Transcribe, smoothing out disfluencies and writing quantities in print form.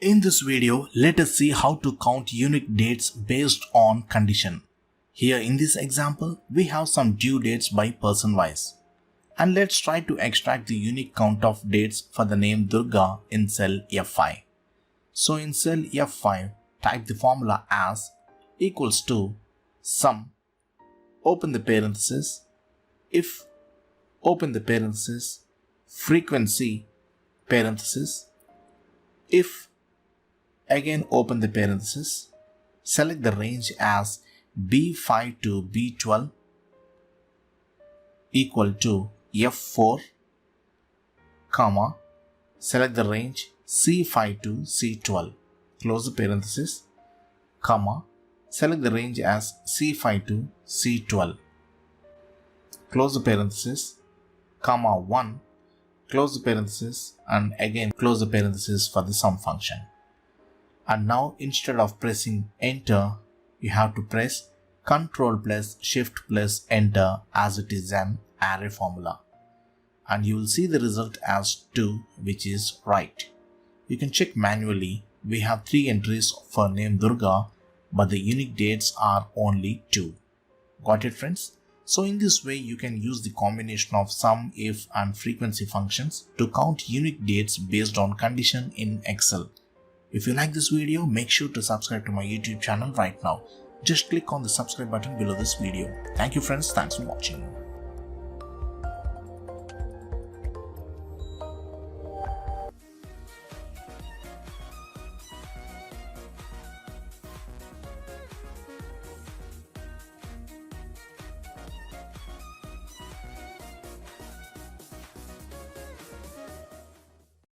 In this video, let us see how to count unique dates based on condition. Here in this example, we have some due dates by person wise. And let's try to extract the unique count of dates for the name Durga in cell F5. So in cell F5, type the formula as equals to sum, open the parenthesis, if, open the parenthesis, frequency, parenthesis, if, again open the parenthesis, select the range as B5 to B12 equal to F4, comma, select the range C5 to C12, close the parenthesis, comma, select the range as C5 to C12, close the parenthesis, comma 1, close the parenthesis, and again close the parenthesis for the sum function. And now instead of pressing enter, you have to press Ctrl plus Shift plus enter as it is an array formula. And you will see the result as 2, which is right. You can check manually. We have 3 entries for name Durga, but the unique dates are only 2. Got it, friends? So in this way, you can use the combination of sum, if, and frequency functions to count unique dates based on condition in Excel. If you like this video, make sure to subscribe to my YouTube channel right now. Just click on the subscribe button below this video. Thank you friends, thanks for watching.